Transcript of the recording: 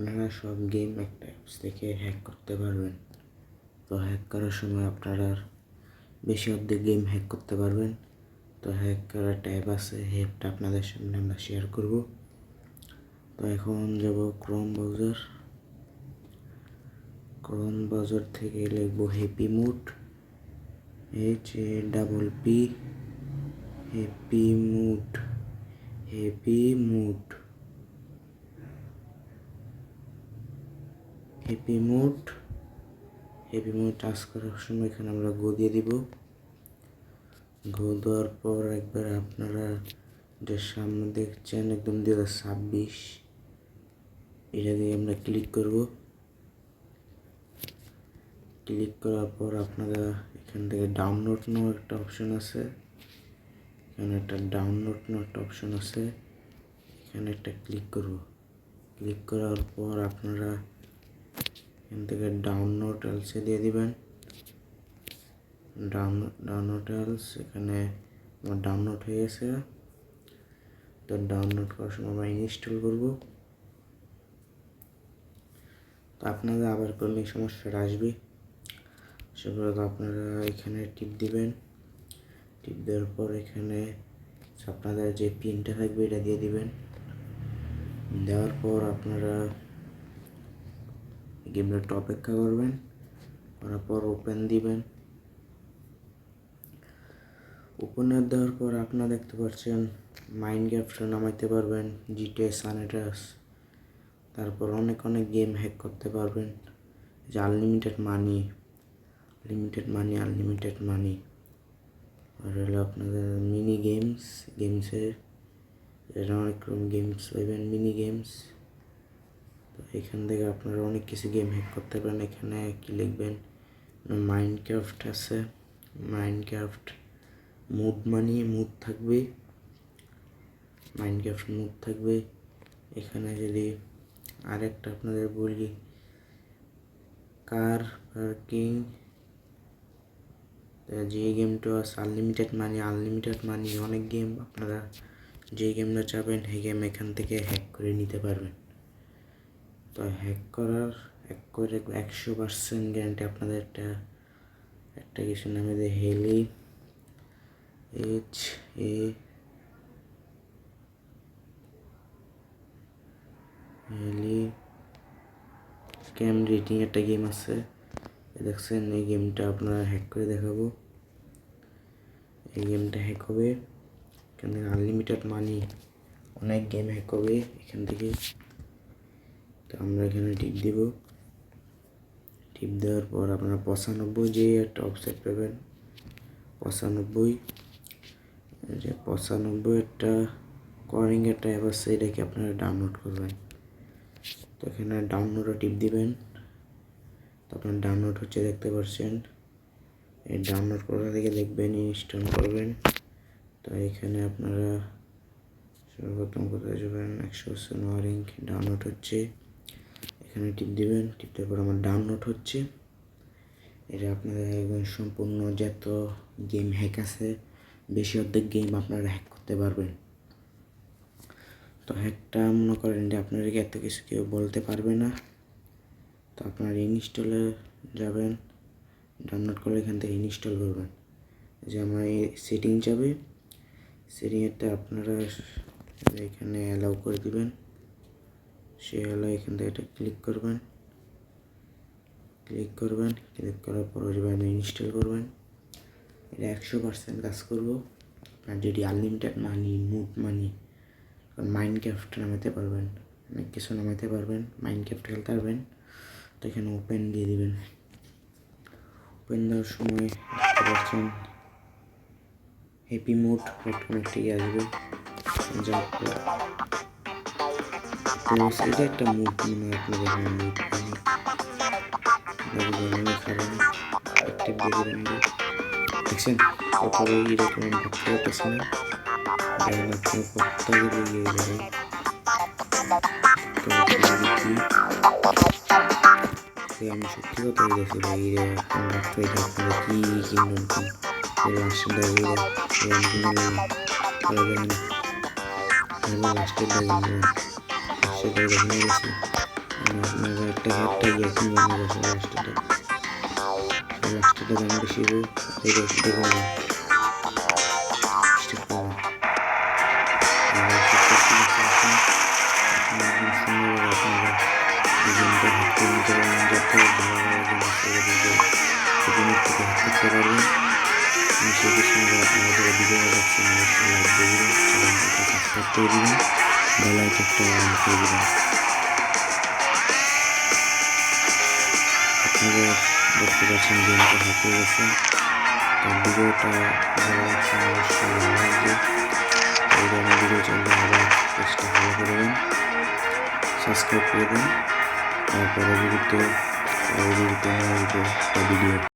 আপনারা সব গেম একটা অ্যাপস থেকে হ্যাক করতে পারবেন। তো হ্যাক করার সময় আপনারা বেশি অর্ধেক গেম হ্যাক করতে পারবেন। তো হ্যাক করার ট্যাব আছে, অ্যাপটা আপনাদের সামনে আমরা শেয়ার করব। তো এখন যাব ক্রোম ব্রাউজার থেকে লিখব happy mood, happy mood touch করার সময় এখানে আমরা গো দিয়ে দিব। গো দেওয়ার পর একবার আপনারা যে সামনে দেখছেন একদম 2026, এটা দিয়ে আমরা ক্লিক করব। ক্লিক করার পর আপনারা এখান থেকে ডাউনলোড নেওয়ার একটা অপশন আছে, এখানে একটা ক্লিক করব। ক্লিক করার পর আপনারা এখান থেকে ডাউনলোড এলসে দিয়ে দিবেন। ডাউনলোড এলস এখানে আমার ডাউনলোড হয়ে গেছে। তো ডাউনলোড করার সময় আমরা ইনস্টল করব। তো আপনাদের আবার করলে সমস্যাটা আসবে, সেগুলো আপনারা এখানে টিপ দিবেন। টিপ দেওয়ার পর এখানে আপনাদের যে পিনটা থাকবে এটা দিয়ে দিবেন। দেওয়ার পর আপনারা গেমটা একটু অপেক্ষা করবেন, করার পর ওপেন দিবেন। ওপেনার দেওয়ার পর আপনারা দেখতে পাচ্ছেন মাইনক্রাফট নামাইতে পারবেন, জিটিএ সান অ্যান্ড্রিয়াস, তারপর অনেক গেম হ্যাক করতে পারবেন। যে আনলিমিটেড মানি আর হলো আপনাদের মিনি গেমসের এটা অনেক রকম গেমস পাইবেন, মিনি গেমস। তো এখান থেকে আপনারা অনেক কিছু গেম হ্যাক করতে পারেন। এখানে কি লিখবেন, মাইনক্রাফট আছে, মাইনক্রাফট মুড থাকবে। এখানে যদি আরেকটা আপনাদের বলি, কার পার্কিং, যে গেমটা আছে আনলিমিটেড মানি অনেক গেম, আপনারা যে গেমটা চাবেন সেই গেম এখান থেকে হ্যাক করে নিতে পারবেন। তো হ্যাক করে 100% গ্যারান্টি আপনাদের একটা কিছু নামে যে হেলি ক্যাম রেটিং একটা গেম আছে, দেখছেন। এই গেমটা আপনারা হ্যাক করে দেখাবো। এই গেমটা হ্যাক হবে, এখান থেকে আনলিমিটেড মানি অনেক গেম হ্যাক হবে এখান থেকে। তো আমরা এখানে টিপ দিব। টিপ দেওয়ার পর আপনারা 95 যে একটা ওয়েবসাইট পাবেন, 95 একটা কলিং একটা অ্যাপ আছে, এটাকে আপনারা ডাউনলোড করবেন। তো এখানে ডাউনলোডে টিপ দিবেন। তো আপনার ডাউনলোড হচ্ছে দেখতে পাচ্ছেন। এই ডাউনলোড করা থেকে দেখবেন ইনস্টল করবেন। তো এখানে আপনারা সর্বপ্রথম কোথায় যাবেন, 100% ওয়ারিং ডাউনলোড হচ্ছে, এখানে টিপ দিবেন। টিপ দেওয়ার পর আমার ডাউনলোড হচ্ছে। এটা আপনারা একদম সম্পূর্ণ যত গেম হ্যাক আছে বেশি অর্ধেক গেম আপনারা হ্যাক করতে পারবেন। তো হ্যাকটা মনে করেন যে আপনাদেরকে এত কিছু কেউ বলতে পারবে না। তো আপনারা ইনস্টলে যাবেন, ডাউনলোড করে এখান থেকে ইনস্টল করবেন। যে আমার এই সেটিং যাবে, সেটিংয়েরটা আপনারা এখানে অ্যালাউ করে দিবেন। অ্যালাউ এখান থেকে এটা ক্লিক করবেন। ক্লিক করার পর যাবেন ইনস্টল করবেন। এটা 100% কাজ করবো। আপনার যদি আনলিমিটেড মানি মাইনক্রাফট নামাতে পারবেন, অনেক কিছু নামাতে পারবেন, মাইনক্রাফট খেলতে পারবেন। তো এখানে ওপেন দিয়ে দিবেন। ওপেন দেওয়ার সময় দেখতে পাচ্ছেন হ্যাপি মুড অটোমেটিক আসবে। এটা একটা মুড মনে হয় আপনাদের এখানে মুড দেখছেন, তারপরে এরকম ভাবতে পারতেছে না, দেখেন আপনার প্রত্যেকে বেরিয়ে যাবে। আমি সত্যি কথা বলেছি ভাই, আপনারা কি কিনবেন লাস্টের লাস্টের দেখে গেছি। আপনারা একটা ইয়ে কিনবেন না, লাস্টেটা দাম বেশি হোক এটা দেখে স্টার্ট করবেন। আপনারা দেখতে পাচ্ছেন গেমটা হাতে গেছে। তার ভিডিওটা ভালো লাগছে অবশ্যই ভালো লাগবে। এই ধরনের ভিডিও চললে আবার পেজটা ফলো করে দেবেন, সাবস্ক্রাইব করে দেন। তারপরে পরবর্তীতে একটা ভিডিও